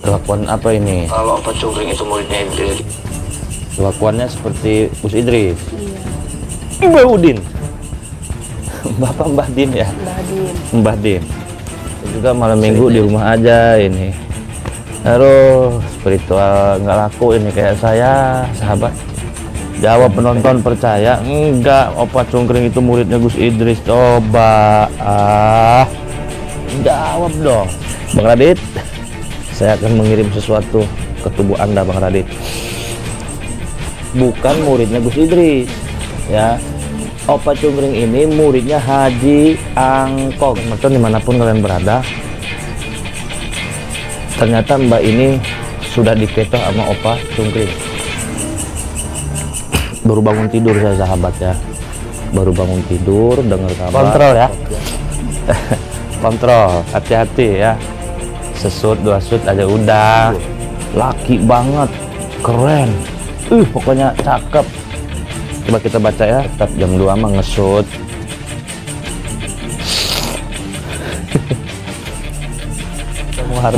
Kelakuan apa ini? Kalau Opa Cungkring itu muridnya Idris. Kelakuannya seperti Gus Idris. Iya. Mbah Udin. Bapak Mbah Din ya? Mbah Din. Mbah Din. Juga malam minggu di rumah aja ini. Aduh, spiritual nggak laku ini kayak saya, sahabat. Jawab penonton percaya enggak Opa Cungkring itu muridnya Gus Idris. Coba jawab dong Bang Radit. Saya akan mengirim sesuatu ke tubuh Anda Bang Radit. Bukan muridnya Gus Idris ya. Opa Cungkring ini muridnya Haji Angkong. Teman-teman dimanapun kalian berada, ternyata mbak ini sudah diketok sama Opa Cungkring. Baru bangun tidur saya, sahabat ya. Baru bangun tidur dengar kabar. Kontrol ya. Kontrol, hati-hati ya. Sesut dua sut aja udah. Laki banget, keren. Pokoknya cakep. Coba kita baca ya. Tetap jam 2 mah ngesut.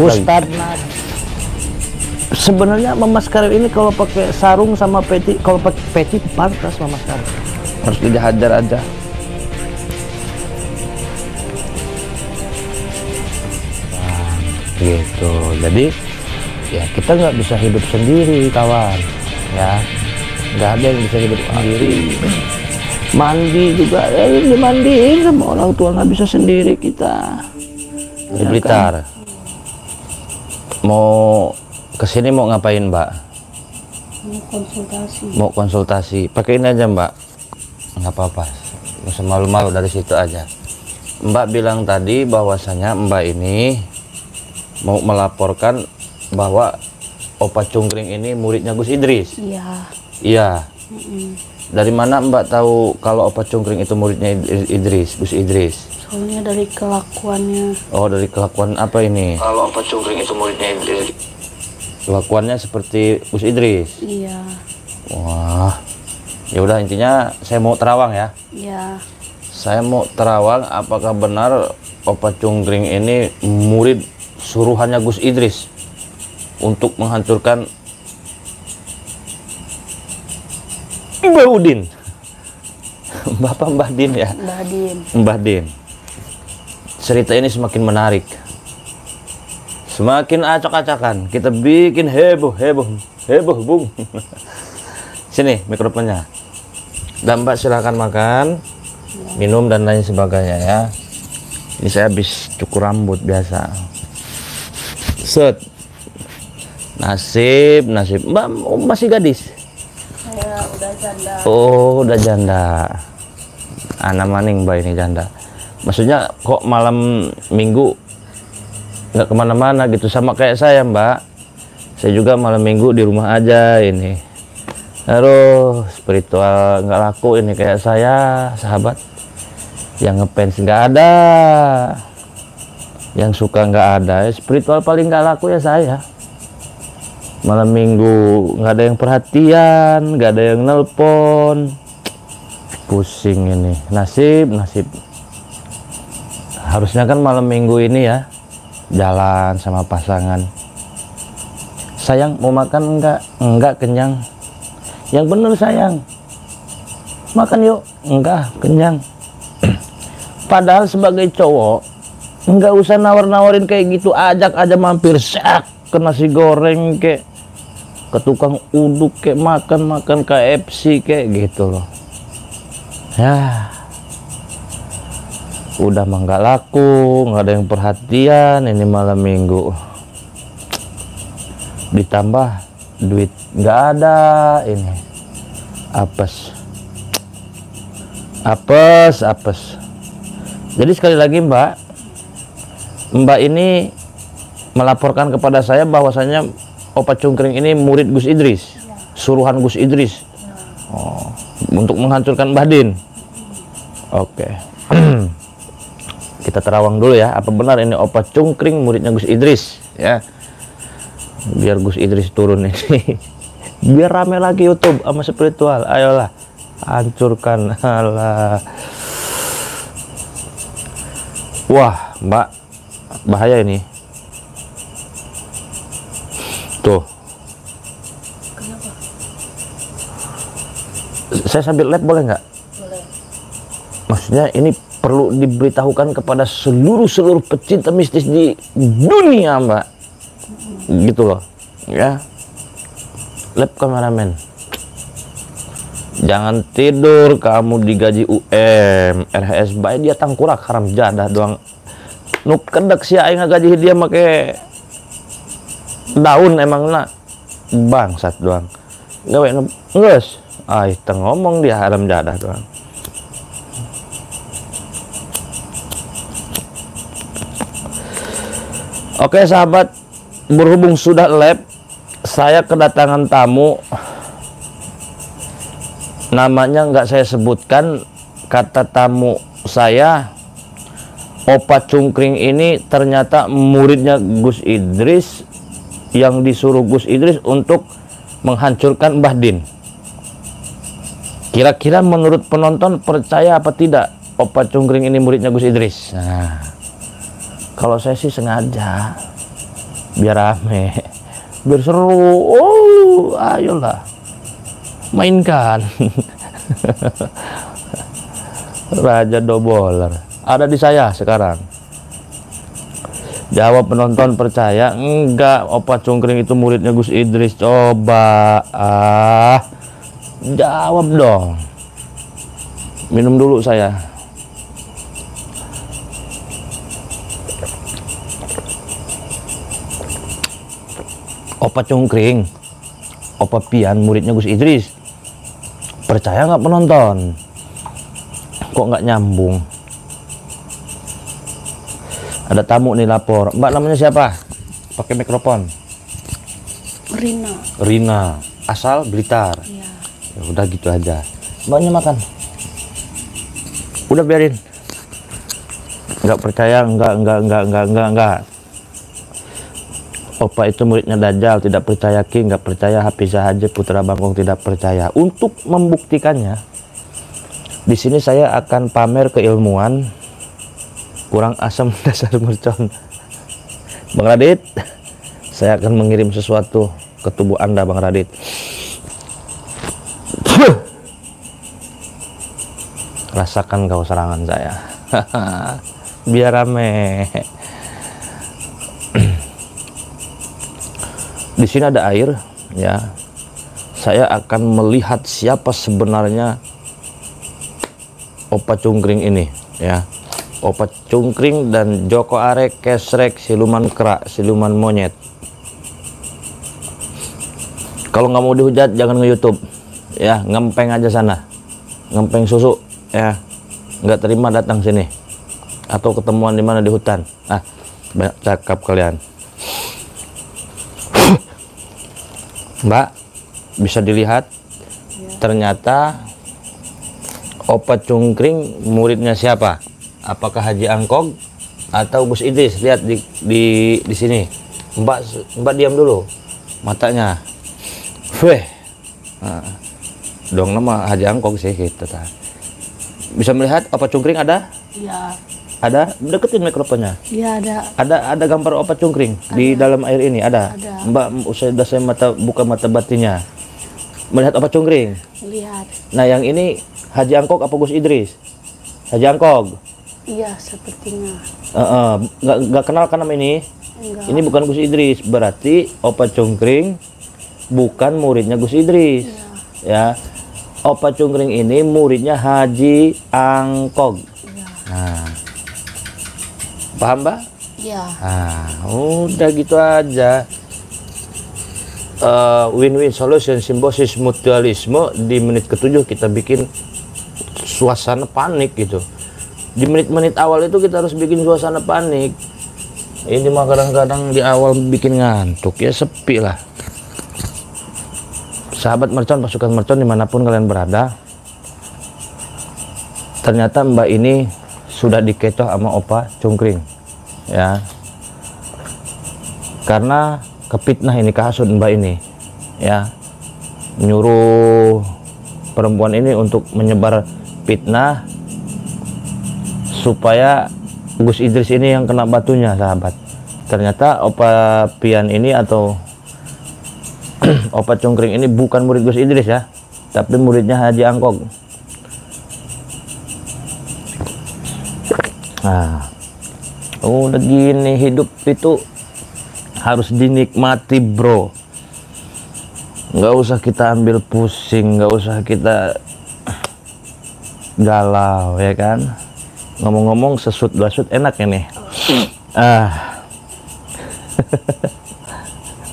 Ustadz, sebenarnya Mas Karim ini kalau pakai sarung sama peci, kalau pakai peci pantas Mas Karim. Harus dihajar aja. Nah, gitu. Jadi ya kita nggak bisa hidup sendiri kawan ya. Nggak ada yang bisa hidup sendiri. Mandi juga dimandiin sama orang tua, nggak bisa sendiri kita. Di Blitar. Kan? Mau kesini mau ngapain Mbak? Mau konsultasi. Mau konsultasi. Pakai ini aja Mbak. Nggak apa-apa. Nggak usah malu-malu, dari situ aja. Mbak bilang tadi bahwasanya Mbak ini mau melaporkan bahwa Opa Cungkring ini muridnya Gus Idris. Iya. Iya. Dari mana Mbak tahu kalau Opa Cungkring itu muridnya Idris, Gus Idris? Soalnya dari kelakuannya. Oh, dari kelakuan apa ini? Kalau Opa Cungkring itu muridnya Idris. Kelakuannya seperti Gus Idris. Iya. Wah. Ya udah, intinya saya mau terawang ya. Iya. Saya mau terawang apakah benar Opa Cungkring ini murid suruhannya Gus Idris untuk menghancurkan Mbah Udin. Bapak Mbah Din ya? Mbah Din. Mbah Din. Cerita ini semakin menarik. Semakin acak-acakan. Kita bikin heboh, Bung. Sini mikrofonnya. Dan Mbak silakan makan, minum dan lain sebagainya ya. Ini saya habis cukur rambut biasa. Set. Nasib. Mbak masih gadis? Saya udah janda. Oh, udah janda. Anak maning Mbak ini janda. Maksudnya kok malam minggu nggak kemana-mana gitu, sama kayak saya Mbak. Saya juga malam minggu di rumah aja ini. Aduh, spiritual nggak laku ini kayak saya, sahabat. Yang ngefans nggak ada, yang suka nggak ada. Spiritual paling nggak laku ya saya. Malam minggu nggak ada yang perhatian, nggak ada yang nelpon. Pusing ini, nasib. Harusnya kan malam minggu ini ya jalan sama pasangan. Sayang mau makan enggak kenyang. Yang bener sayang, makan yuk. Enggak kenyang. Padahal sebagai cowok enggak usah nawar-nawarin kayak gitu, ajak aja mampir sak ke nasi goreng ke tukang uduk kayak makan KFC kayak gitu loh ya. Udah mah nggak laku, nggak ada yang perhatian ini malam minggu, ditambah duit nggak ada ini. Apes. Jadi sekali lagi Mbak ini melaporkan kepada saya bahwasanya Opa Cungkring ini murid Gus Idris, suruhan Gus Idris. Oh, untuk menghancurkan Mbah Din. Oke. Kita terawang dulu ya, apa benar ini Opa Cungkring muridnya Gus Idris ya. Biar Gus Idris turun ini. Biar rame lagi YouTube sama spiritual. Ayolah, hancurkan. Alah. Wah, Mbak, bahaya ini. Tuh. Kenapa? Saya sambil lab boleh nggak? Boleh. Maksudnya ini perlu diberitahukan kepada seluruh pecinta mistis di dunia, Mbak. Gitu loh. Ya. Lab kameramen. Jangan tidur kamu digaji UM, RHS bae dia tangkurak haram jadah doang. Nu kedek si aing ngaji dia make daun emangna bangsat doang. Gawe geus. Ai teu ngomong dia haram jadah doang. Oke sahabat, berhubung sudah lab, saya kedatangan tamu. Namanya nggak saya sebutkan, kata tamu saya, Opa Cungkring ini ternyata muridnya Gus Idris yang disuruh Gus Idris untuk menghancurkan Mbah Din. Kira-kira menurut penonton percaya apa tidak Opa Cungkring ini muridnya Gus Idris? Nah, kalau saya sih sengaja biar rame, biar seru. Oh, ayolah. Mainkan. Raja Doboler ada di saya sekarang. Jawab penonton percaya enggak Opa Cungkring itu muridnya Gus Idris. Coba jawab dong. Minum dulu saya. Opa Cungkring, Opa Pian muridnya Gus Idris. Percaya nggak penonton? Kok nggak nyambung? Ada tamu nih lapor. Mbak namanya siapa? Pakai mikrofon. Rina. Rina. Asal Blitar. Iya. Ya udah gitu aja. Mbaknya makan. Udah biarin. Nggak percaya, enggak. Opa itu muridnya Dajjal, tidak percaya Ki, nggak percaya Hafizah Haji Putra Bangkong, tidak percaya. Untuk membuktikannya, di sini saya akan pamer keilmuan kurang asam dasar mercon. Bang Radit, saya akan mengirim sesuatu ke tubuh Anda, Bang Radit. Rasakan kau serangan saya. Biar rame. Di sini ada air, ya. Saya akan melihat siapa sebenarnya Opa Cungkring ini, ya. Opa Cungkring dan Joko Arek, Kesrek, siluman kera, siluman monyet. Kalau nggak mau dihujat, jangan nge-YouTube, ya. Ngempeng aja sana, ngempeng susu, ya. Nggak terima datang sini, atau ketemuan di mana di hutan. Ah, banyak cakap kalian. Mbak, bisa dilihat ternyata Opa Cungkring muridnya siapa? Apakah Haji Angkog atau Gus Idris? Lihat di sini. Mbak diam dulu matanya. Weh. Nah, dong nama Haji Angkog sih gitu. Bisa melihat Opa Cungkring ada? Iya. Ada? Deketin mikrofonnya. Iya ada. Ada gambar Opa Cungkring di dalam air ini ada. Ada. Mbak, sudah saya buka mata batinnya. Melihat Opa Cungkring. Lihat. Nah, yang ini Haji Angkog apa Gus Idris? Haji Angkog. Iya sepertinya. Nggak kenal kan nama ini? Enggak. Ini bukan Gus Idris. Berarti Opa Cungkring bukan muridnya Gus Idris. Iya. Ya. Opa Cungkring ini muridnya Haji Angkog. Iya. Nah. Paham, Mbak? Iya. Nah, udah gitu aja. Win-win solution, simbiosis mutualisme. Di menit ke-7 kita bikin suasana panik gitu. Di menit-menit awal itu kita harus bikin suasana panik. Ini mah kadang-kadang di awal bikin ngantuk, ya sepi lah. Sahabat mercon, pasukan mercon dimanapun kalian berada, ternyata Mbak ini sudah dikecoh sama Opa Cungkring, ya. Karena kepitnah ini, kehasut Mbak ini, ya, nyuruh perempuan ini untuk menyebar fitnah supaya Gus Idris ini yang kena batunya, sahabat. Ternyata Opa Pian ini atau Opa Cungkring ini bukan murid Gus Idris ya, tapi muridnya Haji Angkog. Nah, udah gini hidup itu harus dinikmati bro. Nggak usah kita ambil pusing, nggak usah kita galau ya kan. Ngomong-ngomong sesut basut enak ini.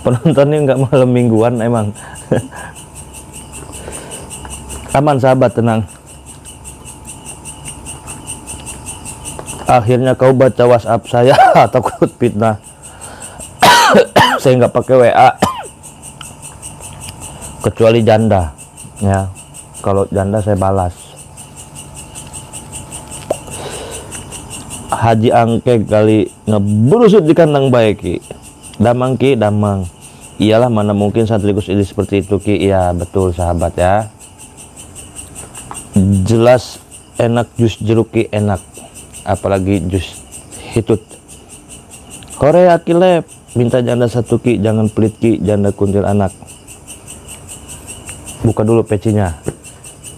Penontonnya nggak malam mingguan emang. Aman sahabat, tenang. Akhirnya kau baca WhatsApp saya. Takut fitnah. Saya nggak pakai WA kecuali janda ya. Kalau janda saya balas. Haji Angke kali ngeberusut di kandang baik Ki. Damang Ki, damang. Iyalah, mana mungkin santri Gus Idris seperti itu Ki. Iya betul sahabat ya. Jelas enak jus jeruk Ki, enak. Apalagi jus hitut. Korea Kilep, minta janda satu Ki, jangan pelit Ki, janda kuntil anak. Buka dulu pecinya.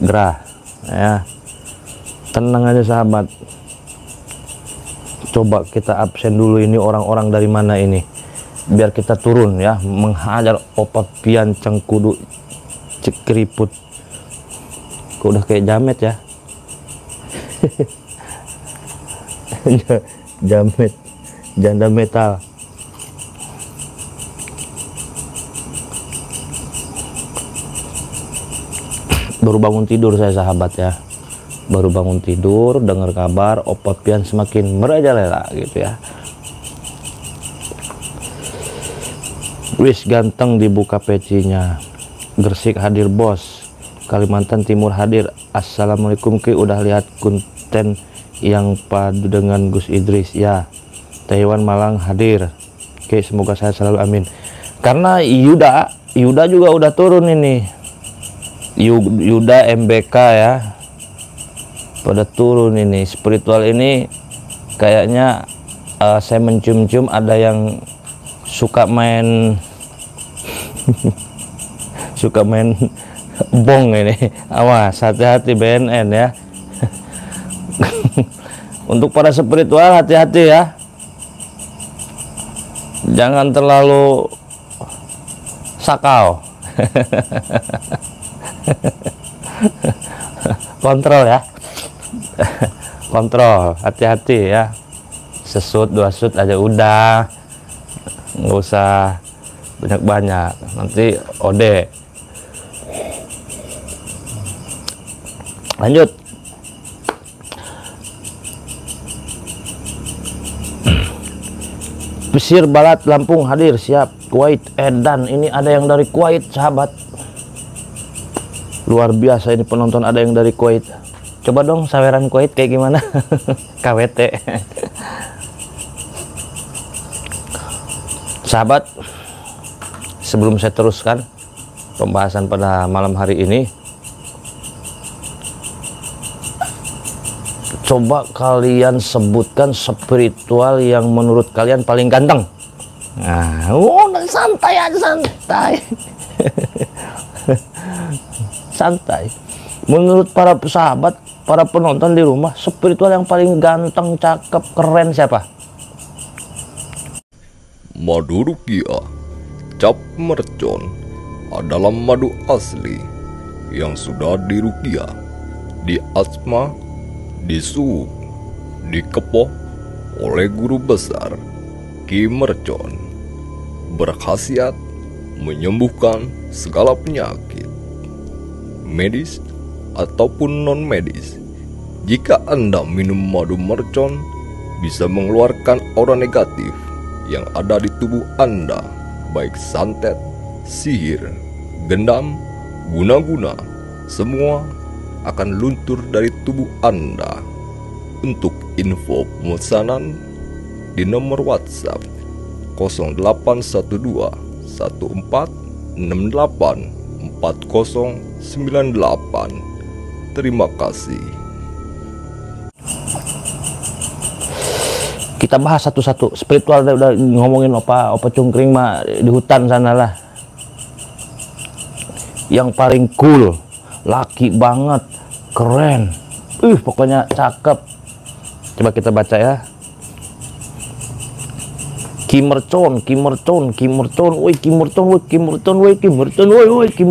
Gerah ya. Tenang aja sahabat. Coba kita absen dulu ini orang-orang dari mana ini, biar kita turun ya, menghajar Opa Pian Cengkudu Cekriput. Kok udah kayak jamet ya. Jamet, janda metal. Baru bangun tidur saya sahabat ya. Baru bangun tidur, dengar kabar Opa Pian semakin merajalela gitu ya. Wis ganteng dibuka pecinya. Gresik hadir bos. Kalimantan Timur hadir. Assalamualaikum Ki, udah lihat konten yang padu dengan Gus Idris ya. Taiwan Malang hadir. Oke, semoga saya selalu amin. Karena Yuda juga udah turun ini. Yuda MBK ya. Pada turun ini. Spiritual ini kayaknya saya mencium-cium ada yang suka main suka main bong ini. Awas, hati-hati BNN ya. Untuk para spiritual hati-hati ya. Jangan terlalu sakau. Kontrol ya. Kontrol, hati-hati ya. Sesut, dua sut aja udah. Nggak usah banyak-banyak. Nanti ode. Lanjut. Pesir Balat Lampung hadir siap. Kuwait Edan, ini ada yang dari Kuwait sahabat. Luar biasa ini penonton, ada yang dari Kuwait. Coba dong saweran Kuwait kayak gimana? KWT. Sahabat, sebelum saya teruskan pembahasan pada malam hari ini, coba kalian sebutkan spiritual yang menurut kalian paling ganteng. Nah, santai aja, santai. Santai. Menurut para sahabat, para penonton di rumah, spiritual yang paling ganteng, cakep, keren siapa? Madu rukiah cap mercon adalah madu asli yang sudah dirukiah, diasma, disuuk, dikepoh oleh guru besar Ki Mercon. Berkhasiat menyembuhkan segala penyakit medis ataupun non medis. Jika Anda minum madu mercon, bisa mengeluarkan aura negatif yang ada di tubuh Anda, baik santet, sihir, gendam, guna-guna, semua akan luntur dari tubuh Anda. Untuk info pemesanan di nomor WhatsApp 0812 1468 4098. Terima kasih. Kita bahas satu-satu. Spiritual udah ngomongin Opa Cungkring mah di hutan sana lah. yang paling cool, laki banget, keren, pokoknya cakep. Coba kita baca ya. Kim Merton, woi Kim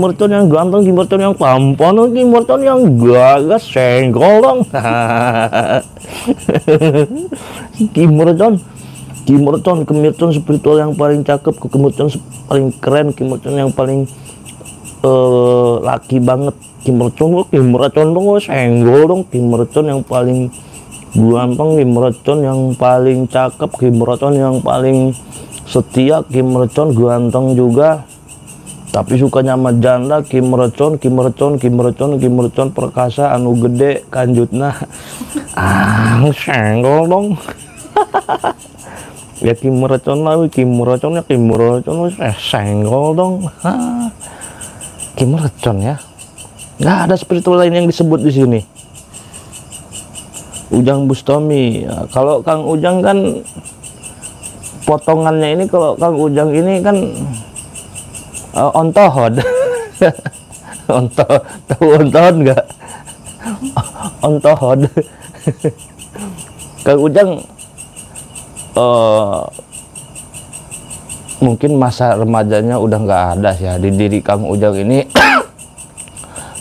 Merton yang ganteng, Kim Merton yang tampan, Kim Merton yang gagas, senggol dong. Kim Merton spiritual yang paling cakep, Kim Merton paling keren, Kim Merton yang paling laki banget, Kim Merton dong, senggol dong, Kim Merton yang paling ganteng, Kim Merton yang paling cakep, Kim Merton yang paling setia, Kim Merton ganteng juga tapi sukanya sama janda, Kim Merton perkasa anu gede kanjutna. Senggol dong. Ya Kim Merton lah, Kim Merton senggol dong. Kim Merton ya, nggak ada spiritual lain yang disebut di sini. Ujang Bustami, ya, kalau Kang Ujang kan potongannya ini, kalau Kang Ujang ini kan ontohod. Tahu ontohod nggak? Ontohod. Kang Ujang mungkin masa remajanya udah nggak ada ya di diri Kang Ujang ini.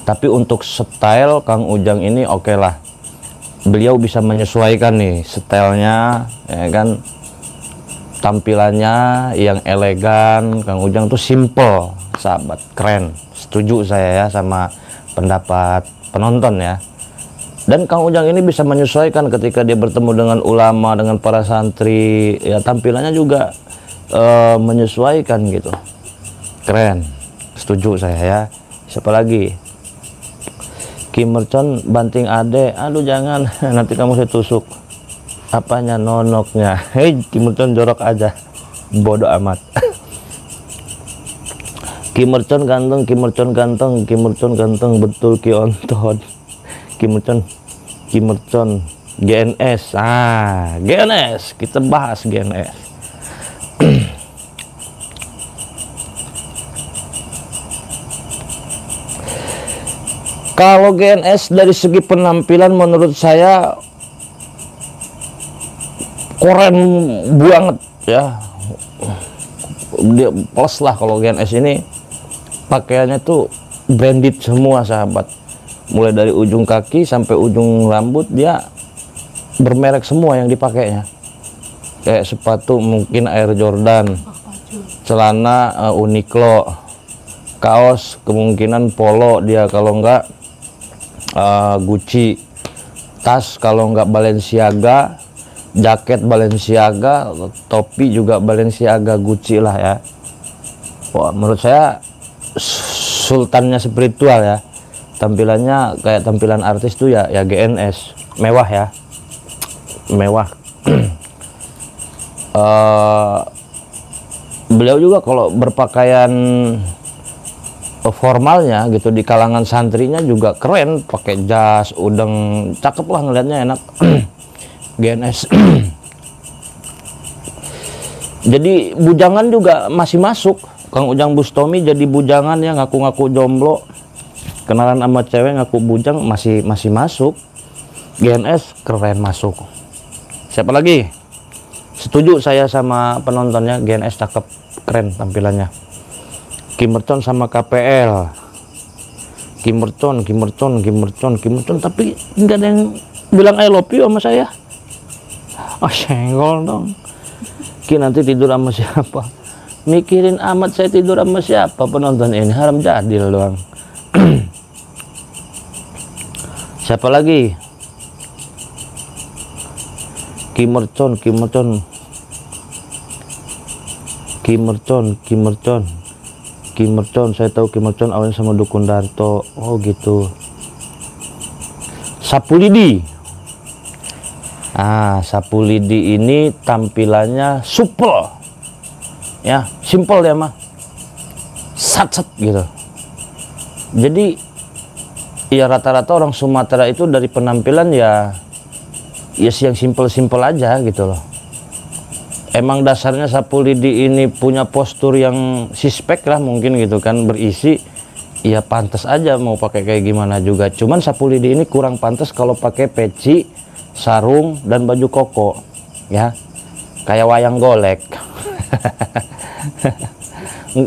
Tapi untuk style Kang Ujang ini oke lah. Beliau bisa menyesuaikan nih stylenya, ya kan, tampilannya yang elegan. Kang Ujang tuh simple, sahabat, keren. Setuju saya ya sama pendapat penonton ya. Dan Kang Ujang ini bisa menyesuaikan ketika dia bertemu dengan ulama, dengan para santri, ya tampilannya juga menyesuaikan gitu. Keren, setuju saya ya. Siapa lagi? Kim Merton banting ade, aduh jangan, nanti kamu saya tusuk. Apanya, nonoknya. Hei, Kim Merton jorok aja, bodoh amat. Kim Merton ganteng, betul Ki Onton. Kim Merton, GNS, GNS, kita bahas GNS. Kalau GNS dari segi penampilan menurut saya keren banget ya. Dia plus lah kalau GNS ini, pakaiannya tuh branded semua sahabat. Mulai dari ujung kaki sampai ujung rambut dia bermerek semua yang dipakainya. Kayak sepatu mungkin Air Jordan, celana Uniqlo, kaos kemungkinan Polo dia, kalau enggak Gucci, tas kalau enggak Balenciaga, jaket Balenciaga, topi juga Balenciaga, Gucci lah ya. Wah, menurut saya sultannya spiritual ya. Tampilannya kayak tampilan artis tuh ya GNS, mewah ya, mewah. Beliau juga kalau berpakaian formalnya gitu di kalangan santrinya juga keren, pakai jas, udeng, cakep lah ngelihatnya, enak. GNS. Jadi bujangan juga masih masuk. Kang Ujang Bustami jadi bujangan ya, ngaku-ngaku jomblo, kenalan sama cewek ngaku bujang, masih masuk. GNS keren masuk. Siapa lagi? Setuju saya sama penontonnya, GNS cakep, keren tampilannya. Kim Merton sama KPL. Kim Merton, tapi nggak ada yang bilang I love you sama saya. Senggol dong. Ki nanti tidur sama siapa? Mikirin amat saya tidur sama siapa penonton ini, haram jadil doang. Siapa lagi? Kim Merton, saya tahu Kim Merton awalnya sama Dukun Darto. Oh gitu. Sapulidi. Sapulidi ini tampilannya supel. Ya, simple ya mah. Sat gitu. Jadi ya rata-rata orang Sumatera itu dari penampilan ya yang simple-simple aja gitu loh. Emang dasarnya Sapulidi ini punya postur yang suspek lah mungkin gitu kan, berisi. ya pantas aja mau pakai kayak gimana juga. Cuman sapu lidi ini kurang pantas kalau pakai peci, sarung dan baju koko ya, kayak wayang golek.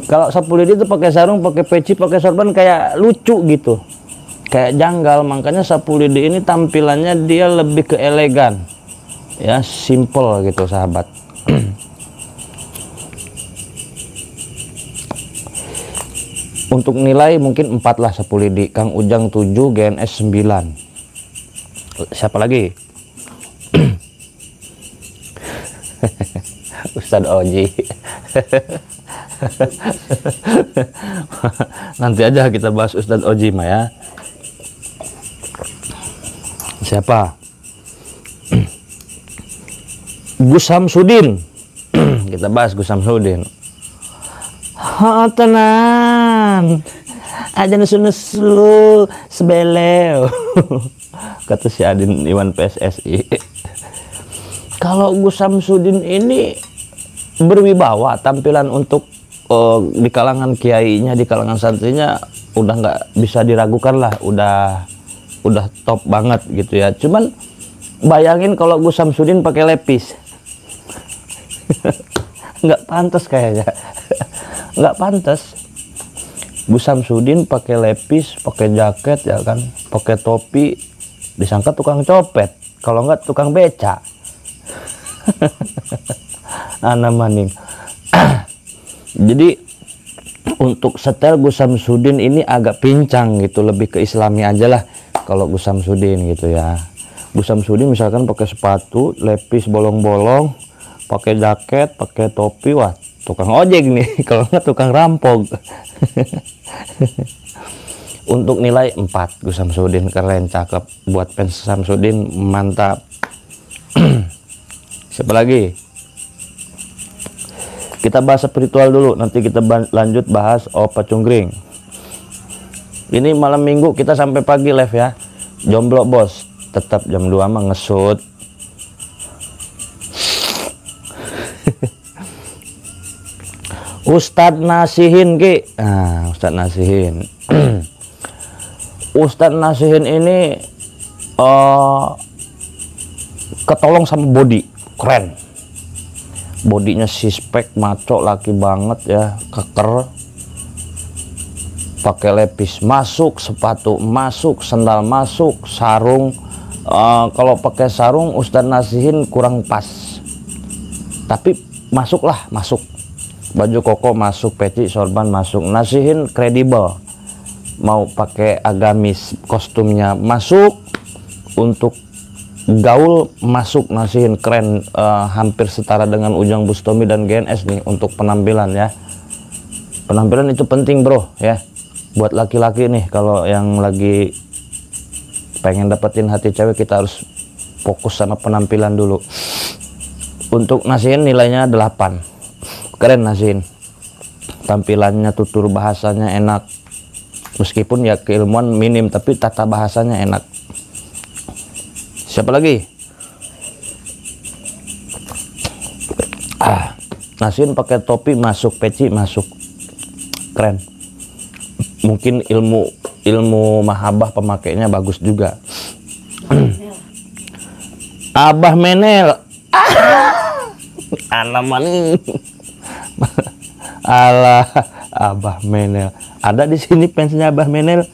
Kalau sapu lidi itu pakai sarung, pakai peci, pakai sorban kayak lucu gitu, kayak janggal. Makanya sapu lidi ini tampilannya dia lebih ke elegan ya, simple gitu sahabat. Untuk nilai mungkin 4 lah sapu lidi. Kang Ujang 7, GNS 9. Siapa lagi? Ustadz Oji. Nanti aja kita bahas Ustadz Oji mah ya. Siapa? Gus Samsudin. Kita bahas Gus Samsudin. Oh tenan, aja nesu-nesu sebeleu. Kata si Adin Iwan PSSI. Kalau Gus Samsudin ini berwibawa, tampilan untuk di kalangan kiainya, di kalangan santrinya udah nggak bisa diragukan lah, udah top banget gitu ya. Cuman bayangin kalau Gus Samsudin pakai lepis, nggak pantas kayaknya. Nggak pantas. Gus Samsudin pakai lepis, pakai jaket ya kan, pakai topi, disangka tukang copet, kalau nggak tukang beca. Ana maning. Jadi untuk setel Gus Samsudin ini agak pincang gitu, lebih ke Islami aja lah kalau Gus Samsudin gitu ya. Gus Samsudin misalkan pakai sepatu, lepis bolong-bolong, pakai jaket, pakai topi, wah tukang ojek nih, kalau nggak tukang rampok. Untuk nilai 4, Gus Samsudin keren, cakep. Buat fans Samsudin mantap. Siapa lagi? Kita bahas spiritual dulu, nanti kita lanjut bahas Opa Cunggring. Ini malam minggu kita sampai pagi live ya. Jomblo bos, tetap jam 2 mah ngesut. Ustadz Nasihin Ki. Nah, Ustadz Nasihin. Ustadz Nasihin ini ketolong sama body, keren. Bodinya sispek, maco, laki banget ya, keker. Pakai lepis masuk, sepatu masuk, sendal masuk, sarung. Kalau pakai sarung Ustadz Nasihin kurang pas. Tapi masuklah, masuk. Baju koko masuk, peci, sorban masuk. Nasihin kredibel. Mau pakai agamis, kostumnya masuk. Untuk gaul masuk, Nasihin keren. Hampir setara dengan Ujang Bustami dan GNS nih untuk penampilan ya. Penampilan itu penting bro ya. Buat laki-laki nih, kalau yang lagi pengen dapetin hati cewek, kita harus fokus sama penampilan dulu. Untuk Nasihin nilainya 8. Keren Nasihin, tampilannya, tutur bahasanya enak, meskipun ya keilmuan minim, tapi tata bahasanya enak. Siapa lagi? Nasihin pakai topi masuk, peci masuk, keren. Mungkin ilmu mahabah pemakainya bagus juga. Abah Menel. Alaman. Alah, Abah Menel. Ada di sini fansnya Abah Menel.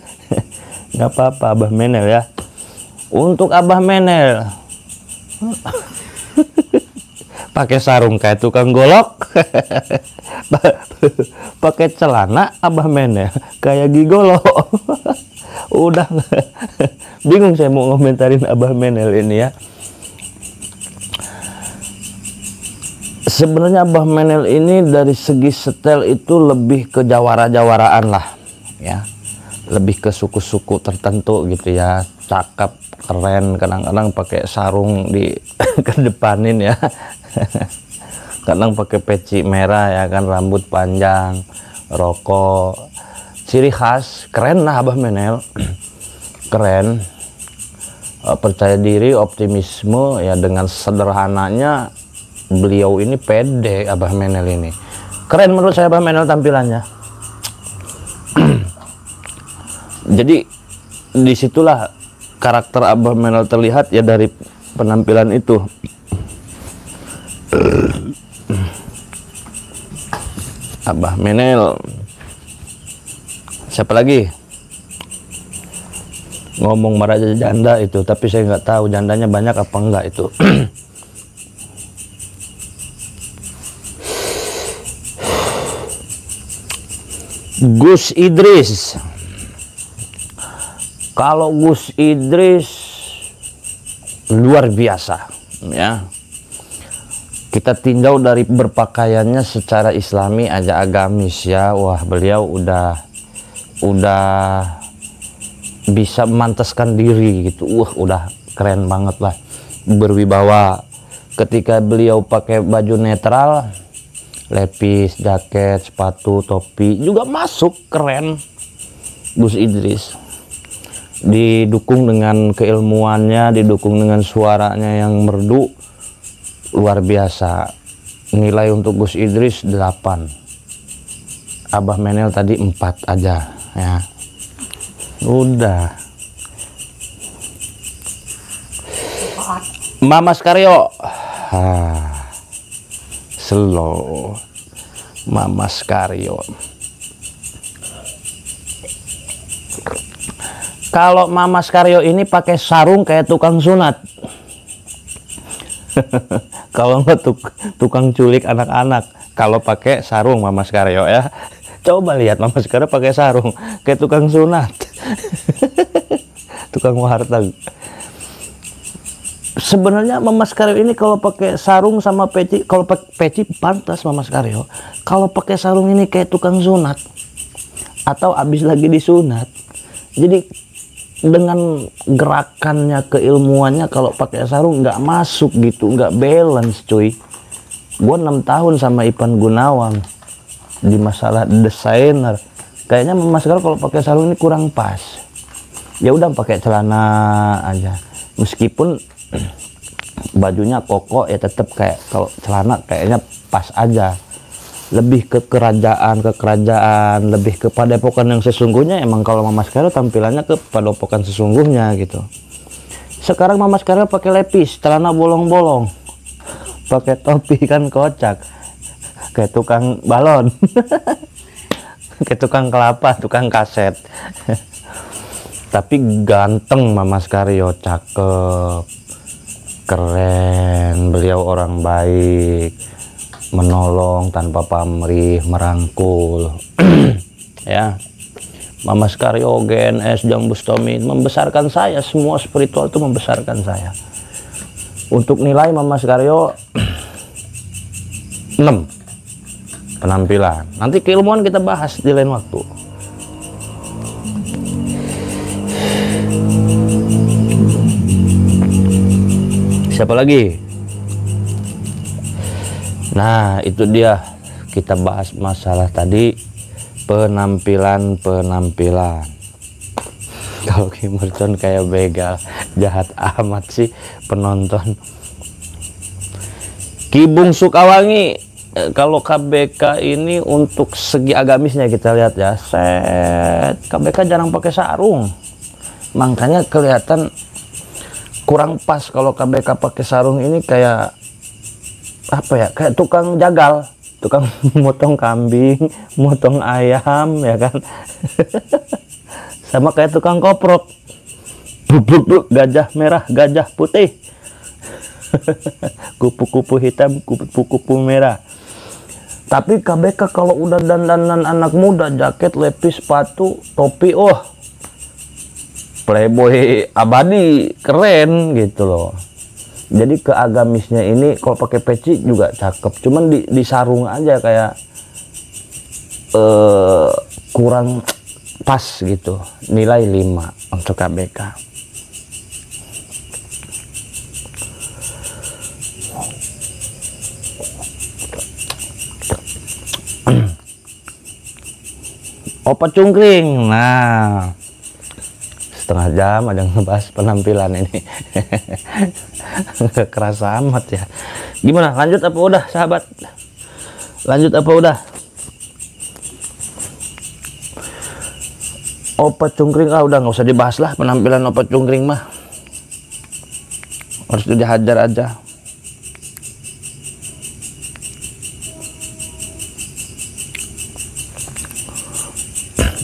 Nggak apa-apa Abah Menel ya. Untuk Abah Menel, pakai sarung kayak tukang golok. Pakai celana Abah Menel kayak gigolo. Udah bingung saya mau ngomentarin Abah Menel ini ya. Sebenarnya Abah Menel ini dari segi setel itu lebih ke jawara-jawaraan lah ya, lebih ke suku-suku tertentu gitu ya. Cakep, keren, kadang-kadang pakai sarung di kedepanin ya. Kadang pakai peci merah ya kan, rambut panjang, rokok, ciri khas, keren lah Abah Menel. Keren, percaya diri, optimisme ya, dengan sederhananya beliau ini pede. Abah Menel ini keren menurut saya. Abah Menel tampilannya Jadi disitulah karakter Abah Menel terlihat ya, dari penampilan itu. Abah Menel. Siapa lagi? Ngomong Maraja Janda itu, tapi saya nggak tahu jandanya banyak apa enggak itu. Gus Idris. Kalau Gus Idris luar biasa ya. Kita tinjau dari berpakaiannya secara islami aja agamis ya. Wah, beliau udah bisa memantaskan diri gitu. Udah keren banget lah, berwibawa. Ketika beliau pakai baju netral, lepis, jaket, sepatu, topi juga masuk, keren. Gus Idris didukung dengan keilmuannya, didukung dengan suaranya yang merdu, luar biasa. Nilai untuk Gus Idris 8. Abah Menel tadi 4 aja ya. Udah. Mamas Karyo. Slow. Mamas Karyo. Kalau Mamas Karyo ini pakai sarung kayak tukang sunat. Kalau nggak tukang culik anak-anak. Kalau pakai sarung Mamas Karyo ya. Coba lihat Mamas Karyo pakai sarung kayak tukang sunat. Tukang warteg. Sebenarnya Mamas Karyo ini kalau pakai sarung sama peci, kalau pakai peci pantas Mamas Karyo. Kalau pakai sarung ini kayak tukang sunat atau abis lagi disunat. Jadi dengan gerakannya, keilmuannya, kalau pakai sarung nggak masuk gitu, nggak balance cuy. Gua 6 tahun sama Ipan Gunawan di masalah desainer. Kayaknya Mamas Karyo kalau pakai sarung ini kurang pas. Ya udah pakai celana aja. Meskipun bajunya koko ya tetap kayak, kalau celana kayaknya pas aja. Lebih ke kerajaan, lebih ke padepokan yang sesungguhnya. Emang kalau Mamas Karyo tampilannya ke padepokan sesungguhnya gitu. Sekarang Mamas Karyo pakai lepis, celana bolong-bolong, pakai topi kan kocak, kayak tukang balon. Kayak tukang kelapa, tukang kaset. Tapi ganteng Mamas Karyo, cakep, keren. Beliau orang baik, menolong tanpa pamrih, merangkul. Ya, Mamas Karyo, GNS, Jang Bustami membesarkan saya. Semua spiritual itu membesarkan saya. Untuk nilai Mamas Karyo 6 penampilan. Nanti keilmuan kita bahas di lain waktu. Siapa lagi? Nah, itu dia, kita bahas masalah tadi penampilan. Kalau Kim Mercon kayak begal, jahat amat sih penonton. Ki Bung Sukawangi, kalau KBK ini untuk segi agamisnya kita lihat ya, KBK jarang pakai sarung, makanya kelihatan kurang pas. Kalau KBK pakai sarung ini kayak apa ya, kayak tukang jagal, tukang motong kambing, motong ayam ya kan. Sama kayak tukang koprok, gajah merah, gajah putih, kupu-kupu hitam, kupu-kupu merah. Tapi KBK kalau udah dandanan anak muda, jaket, lepis, sepatu, topi, playboy abadi, keren gitu loh. Jadi keagamisnya ini kalau pakai peci juga cakep, cuman di sarung aja kayak kurang pas gitu. Nilai 5 untuk KBK. Opa Cungkring. Nah, setengah jam aja ngebahas penampilan ini. Kerasa amat ya. Gimana, lanjut apa udah sahabat? Lanjut apa udah? Opa Cungkring, udah nggak usah dibahas lah penampilan Opa Cungkring mah. Harus dihajar aja.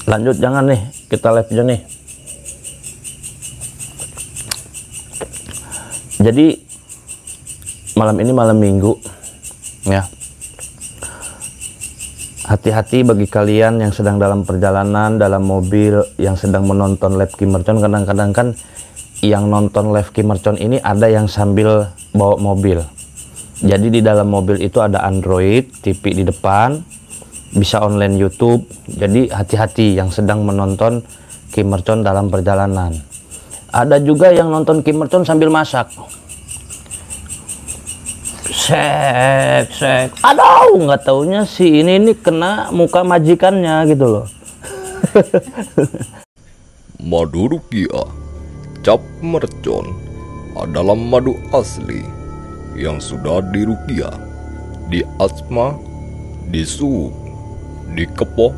Lanjut, jangan nih, kita live aja nih. Jadi malam ini malam Minggu ya. Hati-hati bagi kalian yang sedang dalam perjalanan, dalam mobil, yang sedang menonton live Kim Mercon. Kadang-kadang kan yang nonton live Kim Mercon ini ada yang sambil bawa mobil. Jadi di dalam mobil itu ada Android, TV di depan, bisa online YouTube. Jadi hati-hati yang sedang menonton Kim Mercon dalam perjalanan. Ada juga yang nonton Kim Mercon sambil masak. Sek. Aduh, nggak taunya si ini kena muka majikannya gitu loh. Madu Rukiah Cap Mercon adalah madu asli yang sudah dirukiah, diasma, disuhuk, dikepoh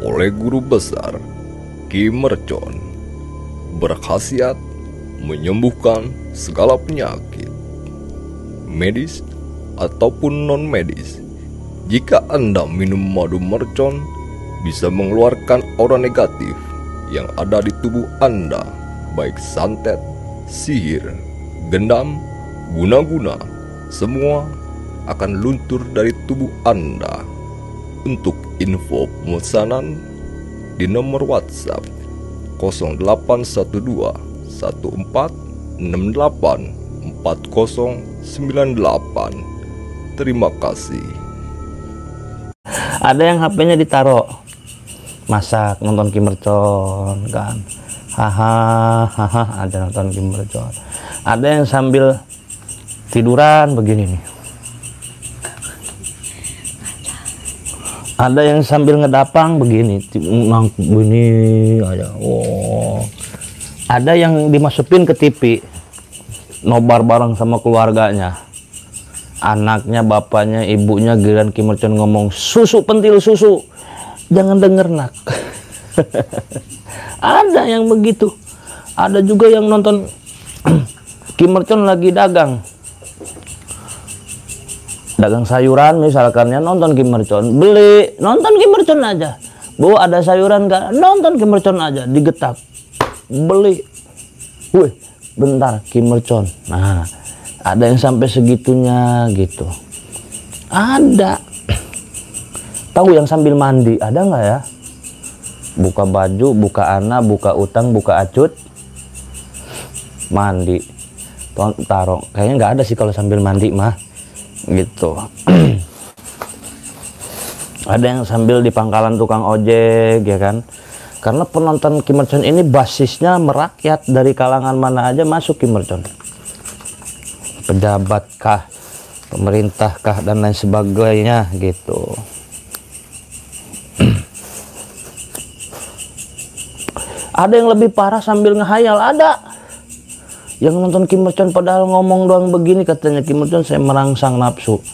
oleh guru besar Kim Mercon. Berkhasiat menyembuhkan segala penyakit medis ataupun non medis. Jika Anda minum madu mercon, bisa mengeluarkan aura negatif yang ada di tubuh Anda, baik santet, sihir, gendam, guna-guna, semua akan luntur dari tubuh Anda. Untuk info pemesanan di nomor WhatsApp 0812 1468 4098. Terima kasih. Ada yang HP-nya ditaruh masak, nonton Kim Mercon kan, hahaha, ada nonton Kim Mercon. Ada yang sambil tiduran begini nih. Ada yang sambil ngedapang begini, begini aja. Oh. Ada yang dimasukin ke TV, nobar bareng sama keluarganya. Anaknya, bapaknya, ibunya, giliran Kim Mercon ngomong, susu pentil susu, jangan denger nak. Ada yang begitu. Ada juga yang nonton Kim Mercon lagi dagang sayuran misalkannya, nonton Kim Mercon, beli, nonton Kim Mercon aja. Bu, ada sayuran gak? Nonton Kim Mercon aja, digetak, beli. Wih, bentar Kim Mercon. Nah, ada yang sampai segitunya gitu. Ada. Tahu yang sambil mandi, ada nggak ya? Buka baju, buka ana, buka utang, buka acut, mandi, taruh. Kayaknya nggak ada sih kalau sambil mandi mah, gitu. Ada yang sambil di pangkalan tukang ojek, ya kan? Karena penonton Kim Mercon ini basisnya merakyat, dari kalangan mana aja masuk Kim Mercon. Pejabat kah, pemerintah kah, dan lain sebagainya gitu. Ada yang lebih parah sambil ngehayal, ada yang nonton Kim Mercon padahal ngomong doang begini, katanya Kim Mercon, saya merangsang nafsu.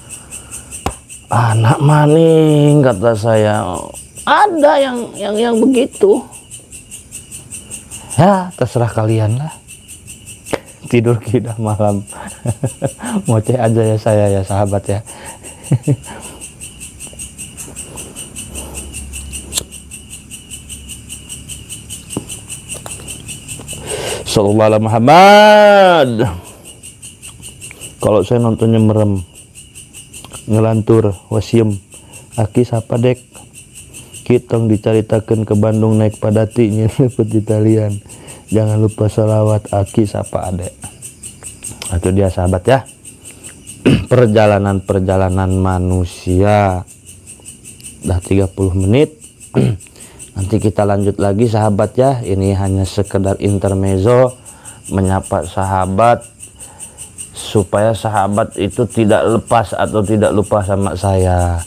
Anak maning kata saya. Ada yang begitu. Ya terserah kalian lah. Tidur kita malam. Ngoceh aja ya saya ya sahabat ya. Sallallahu alaihi Muhammad. Kalau saya nontonnya merem, ngelantur, wasiem, aki sapa dek, kitong dicaritakan ke Bandung naik padatinya seperti talian. Jangan lupa salawat, aki sapa adek. Itu dia sahabat ya. Perjalanan manusia. Dah 30 menit. Nanti kita lanjut lagi sahabat ya. Ini hanya sekedar intermezzo, menyapa sahabat supaya sahabat itu tidak lepas atau tidak lupa sama saya.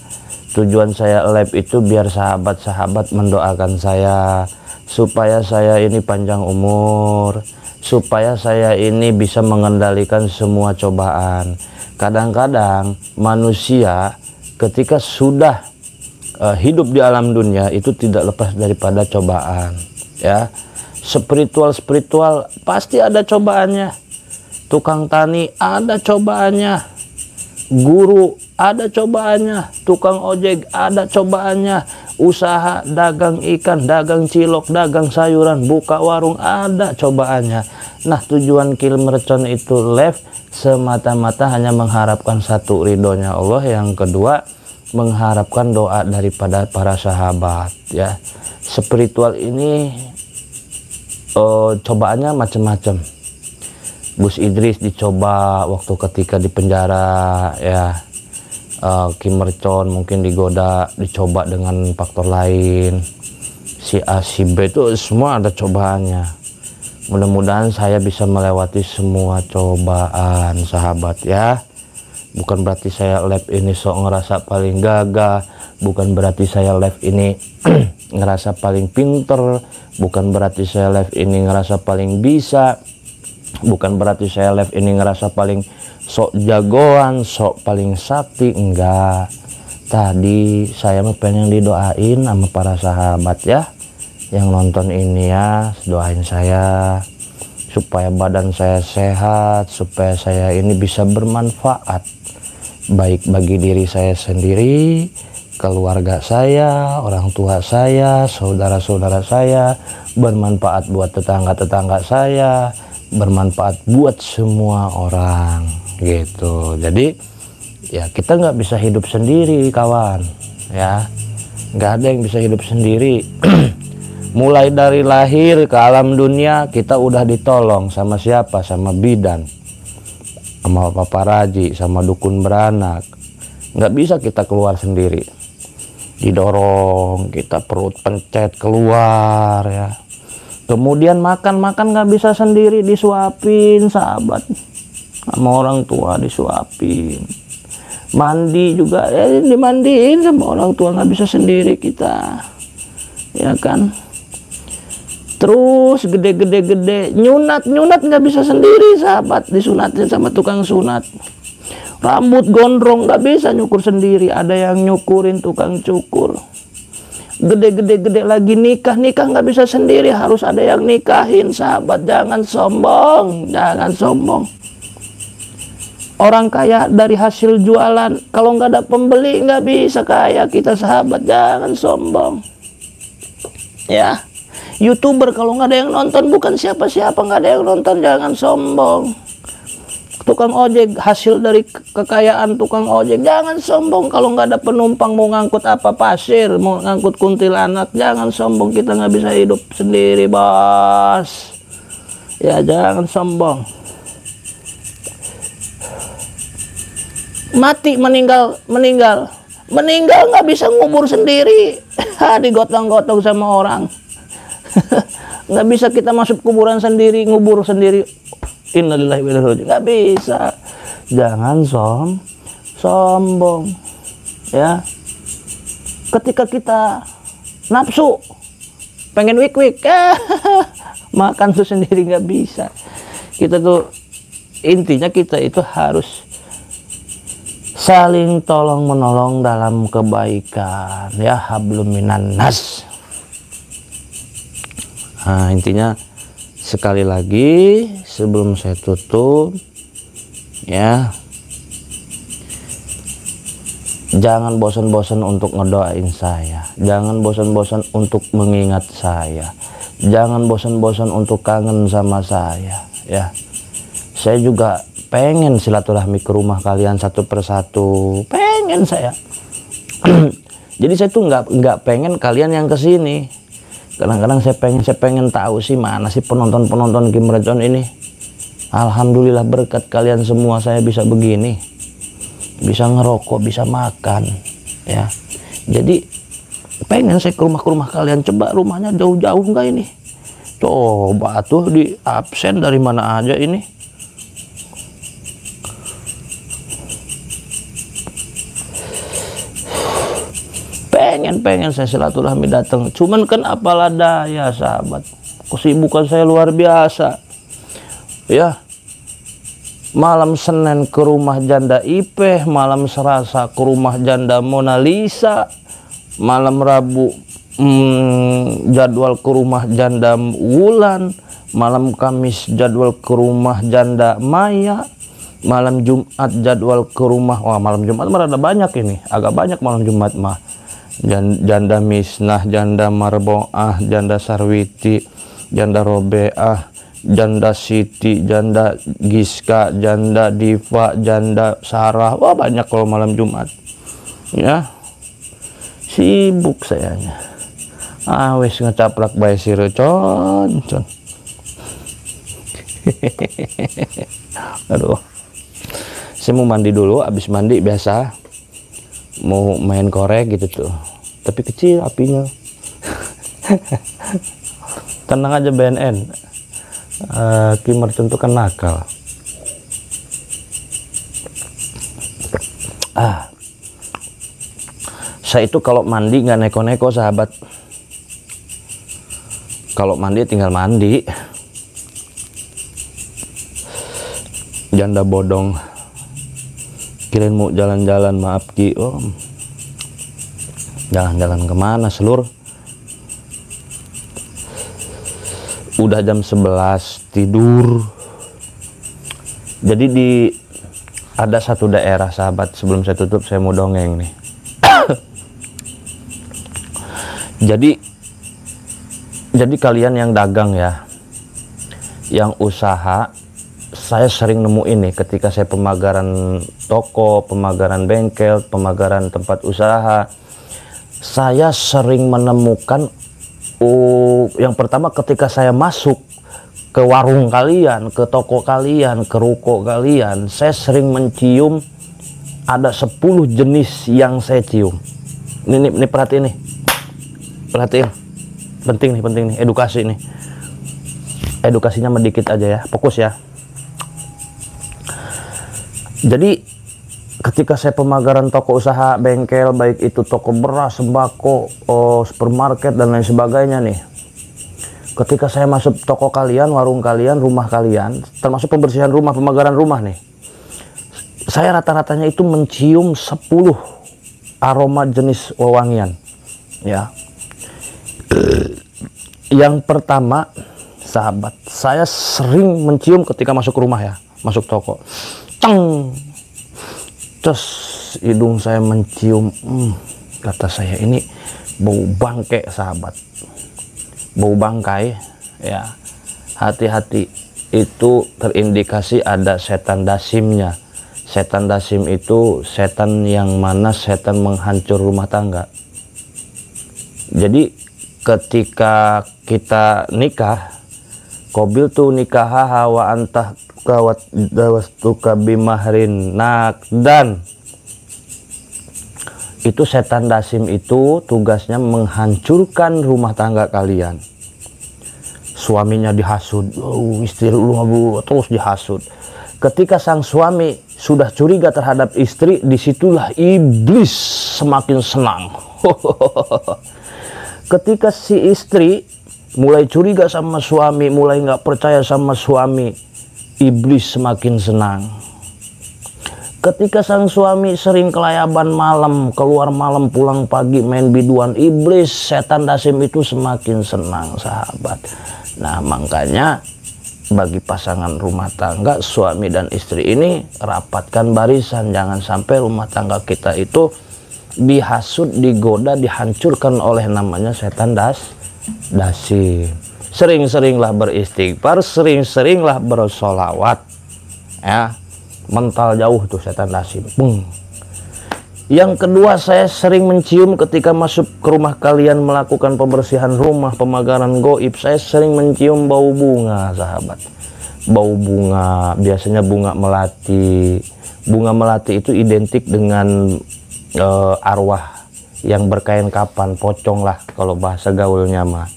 Tujuan saya live itu biar sahabat-sahabat mendoakan saya supaya saya ini panjang umur, supaya saya ini bisa mengendalikan semua cobaan. Kadang-kadang manusia ketika sudah hidup di alam dunia itu tidak lepas daripada cobaan ya. Spiritual pasti ada cobaannya. Tukang tani ada cobaannya, guru ada cobaannya, tukang ojek ada cobaannya, usaha dagang ikan, dagang cilok, dagang sayuran, buka warung ada cobaannya. Nah, tujuan Kill Mercon itu live semata-mata hanya mengharapkan satu, ridhonya Allah, yang kedua mengharapkan doa daripada para sahabat, ya. Spiritual ini cobaannya macam-macam. Gus Idris dicoba waktu ketika di penjara, ya. Kill Mercon mungkin dicoba dengan faktor lain. Si A, si B itu semua ada cobaannya. Mudah-mudahan saya bisa melewati semua cobaan, sahabat, ya. Bukan berarti saya live ini sok ngerasa paling gagah, bukan berarti saya live ini ngerasa paling pinter, bukan berarti saya live ini ngerasa paling bisa, bukan berarti saya live ini ngerasa paling sok jagoan, sok paling sakti, enggak. Tadi saya mah pengen didoain sama para sahabat, ya, yang nonton ini, ya. Doain saya supaya badan saya sehat, supaya saya ini bisa bermanfaat baik bagi diri saya sendiri, keluarga saya, orang tua saya, saudara-saudara saya, bermanfaat buat tetangga-tetangga saya, bermanfaat buat semua orang, gitu. Jadi ya kita nggak bisa hidup sendiri, kawan, ya. Nggak ada yang bisa hidup sendiri. Mulai dari lahir ke alam dunia kita udah ditolong sama siapa? Sama bidan, sama paparaji, sama dukun beranak. Nggak bisa kita keluar sendiri, didorong, kita perut pencet keluar, ya. Kemudian makan nggak bisa sendiri, disuapin, sahabat, sama orang tua disuapin. Mandi juga ya dimandiin sama orang tua, nggak bisa sendiri kita, ya kan. Terus gede nyunat nggak bisa sendiri, sahabat, disunatin sama tukang sunat. Rambut gondrong nggak bisa nyukur sendiri, ada yang nyukurin, tukang cukur. Gede lagi nikah nggak bisa sendiri, harus ada yang nikahin, sahabat. Jangan sombong. Orang kaya dari hasil jualan, kalau nggak ada pembeli nggak bisa kaya kita, sahabat. Jangan sombong, ya. YouTuber kalau nggak ada yang nonton, bukan siapa-siapa, nggak ada yang nonton, jangan sombong. Tukang ojek, hasil dari kekayaan tukang ojek, jangan sombong. Kalau nggak ada penumpang, mau ngangkut apa, pasir, mau ngangkut kuntilanak, jangan sombong. Kita nggak bisa hidup sendiri, bos, ya. Jangan sombong. Mati, meninggal nggak bisa ngubur sendiri. Digotong-gotong sama orang. Nggak bisa kita masuk kuburan sendiri, ngubur sendiri. Innalillahi wa inna ilaihi raji'un. Nggak bisa. Jangan sombong, ya. Ketika kita nafsu pengen wik makan tuh sendiri nggak bisa. Kita tuh intinya kita itu harus saling tolong menolong dalam kebaikan, ya. Hablum minan nas. Nah, intinya sekali lagi sebelum saya tutup, ya, jangan bosan-bosan untuk ngedoain saya, jangan bosan-bosan untuk mengingat saya, jangan bosan-bosan untuk kangen sama saya, ya. Saya juga pengen silaturahmi ke rumah kalian satu persatu, pengen saya. Jadi saya tuh nggak pengen kalian yang kesini. Kadang-kadang saya pengen tahu sih mana sih penonton Kill Mercon ini. Alhamdulillah berkat kalian semua saya bisa begini, bisa ngerokok, bisa makan, ya. Jadi pengen saya ke rumah kalian. Coba rumahnya jauh-jauh nggak ini? Coba tuh di absen dari mana aja ini. Pengen saya silaturahmi datang, cuman kan apalah daya, sahabat, kesibukan saya luar biasa, ya. Malam Senin ke rumah janda Ipeh, malam Selasa ke rumah janda Mona Lisa, malam Rabu jadwal ke rumah janda Wulan, malam Kamis jadwal ke rumah janda Maya, malam Jumat jadwal ke rumah, wah malam Jumat mah ada banyak ini, agak banyak malam Jumat mah. Janda Misnah, janda Marboah, janda Sarwiti, janda Robeah, janda Siti, janda Giska, janda Diva, janda Sarah, wah banyak kalau malam Jumat ya. Sibuk sayanya, wes ngecaplak bae si recon. Aduh, saya mau mandi dulu, habis mandi biasa mau main korek gitu tuh, tapi kecil apinya. Tenang aja BNN, Ki Mercon tuh kan nakal. Saya itu kalau mandi nggak neko-neko sahabat. Kalau mandi tinggal mandi. Janda bodong. Kirain mau jalan-jalan, maaf Ki. Oh. Jalan-jalan kemana Selur? Udah jam 11 tidur. Jadi ada satu daerah sahabat, sebelum saya tutup saya mau dongeng nih. Jadi kalian yang dagang ya, yang usaha, saya sering nemu ini ketika saya pemagaran toko, pemagaran bengkel, pemagaran tempat usaha. Saya sering menemukan, yang pertama ketika saya masuk ke warung kalian, ke toko kalian, ke ruko kalian, saya sering mencium ada 10 jenis yang saya cium. Ini perhatiin nih. Perhatiin, penting nih, edukasi nih, edukasinya sedikit aja ya, fokus ya. Jadi ketika saya pemagaran toko usaha bengkel, baik itu toko beras, sembako, supermarket dan lain sebagainya nih, ketika saya masuk toko kalian, warung kalian, rumah kalian, termasuk pembersihan rumah, pemagaran rumah nih, saya rata-ratanya itu mencium 10 aroma jenis wewangian ya. Yang pertama sahabat, saya sering mencium ketika masuk rumah ya, masuk toko, terus hidung saya mencium, kata saya ini bau bangkai sahabat, bau bangkai ya. Hati-hati, itu terindikasi ada setan dasimnya. Setan dasim itu setan yang mana setan menghancur rumah tangga. Jadi ketika kita nikah, Qabil tu nikaha wa antah kawat dawastuka bimahrin nak, dan itu setan dasim itu tugasnya menghancurkan rumah tangga kalian. Suaminya dihasut, istri lu terus dihasut. Ketika sang suami sudah curiga terhadap istri, disitulah iblis semakin senang. Ketika si istri mulai curiga sama suami, mulai nggak percaya sama suami, iblis semakin senang. Ketika sang suami sering kelayaban malam, keluar malam pulang pagi main biduan, iblis setan dasim itu semakin senang sahabat. Nah makanya bagi pasangan rumah tangga, suami dan istri ini rapatkan barisan, jangan sampai rumah tangga kita itu dihasut, digoda, dihancurkan oleh namanya setan dasim. Sering-seringlah beristighfar, sering-seringlah bersolawat ya, mental jauh tuh setan dasim. Yang kedua, saya sering mencium ketika masuk ke rumah kalian melakukan pembersihan rumah, pemagaran goib, saya sering mencium bau bunga sahabat. Bau bunga, biasanya bunga melati. Bunga melati itu identik dengan arwah yang berkain kapan, pocong lah kalau bahasa gaulnya mah.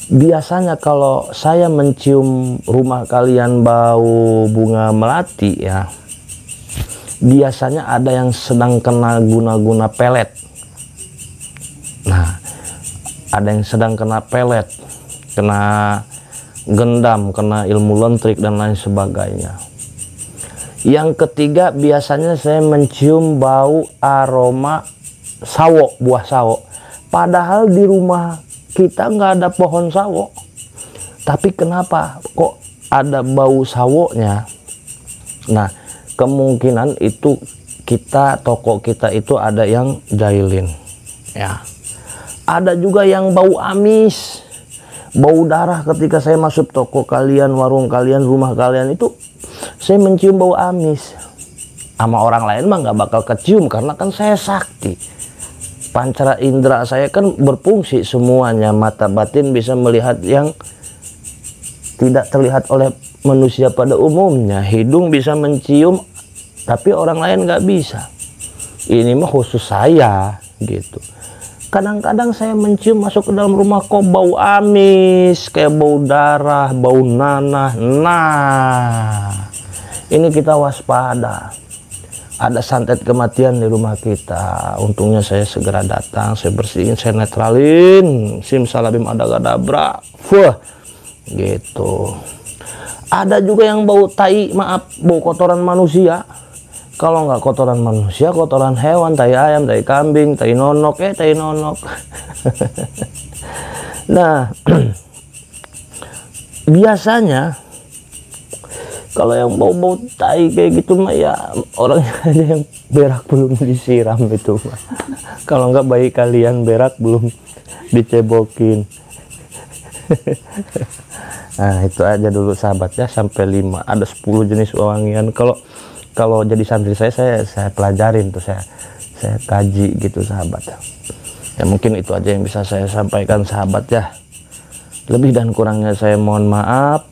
Biasanya kalau saya mencium rumah kalian bau bunga melati ya, biasanya ada yang sedang kena guna-guna pelet. Nah, ada yang sedang kena pelet, kena gendam, kena ilmu lentrik dan lain sebagainya. Yang ketiga, biasanya saya mencium bau aroma sawo, buah sawo. Padahal di rumah kita nggak ada pohon sawo. Tapi kenapa kok ada bau sawonya? Nah, kemungkinan itu toko kita itu ada yang jahilin. Ya. Ada juga yang bau amis, bau darah. Ketika saya masuk toko kalian, warung kalian, rumah kalian itu, saya mencium bau amis. Sama orang lain mah nggak bakal kecium karena kan saya sakti. Pancara indera saya kan berfungsi semuanya. Mata batin bisa melihat yang tidak terlihat oleh manusia pada umumnya. Hidung bisa mencium, tapi orang lain nggak bisa. Ini mah khusus saya gitu. Kadang-kadang saya mencium masuk ke dalam rumah kok bau amis, kayak bau darah, bau nanah. Nah, ini kita waspada. Ada santet kematian di rumah kita. Untungnya saya segera datang, saya bersihin, saya netralin, simsalabim adagadabra. Wah, gitu. Ada juga yang bau tai, maaf, bau kotoran manusia. Kalau nggak kotoran manusia, kotoran hewan, tai ayam, tai kambing, tai nonok, tai nonok. Nah, biasanya kalau yang bau-bau tai kayak gitu mah ya orangnya aja yang berak belum disiram itu mah. Kalau nggak bayi kalian berak belum dicebokin. Nah, itu aja dulu sahabat ya, sampai 5. Ada 10 jenis wangian. Kalau jadi santri saya pelajarin tuh, saya kaji gitu sahabat. Ya mungkin itu aja yang bisa saya sampaikan sahabat ya. Lebih dan kurangnya saya mohon maaf.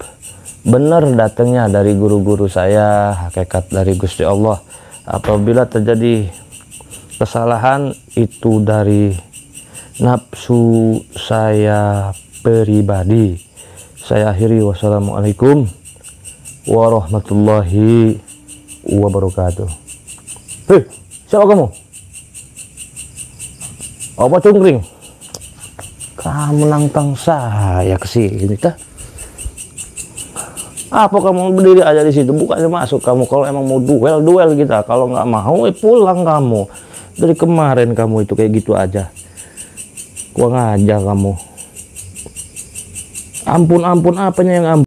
Benar datangnya dari guru-guru saya, hakikat dari Gusti Allah. Apabila terjadi kesalahan itu dari nafsu saya pribadi. Saya akhiri, wassalamualaikum warahmatullahi wabarakatuh. Hei, siapa kamu? Apa cungkring? Kamu nantang saya kesini tah? Apa kamu berdiri aja di situ? Bukannya masuk kamu. Kalau emang mau duel kita. Kalau nggak mau, pulang kamu. Dari kemarin kamu itu kayak gitu aja. Gua ngajak kamu. Ampun apanya yang ampun?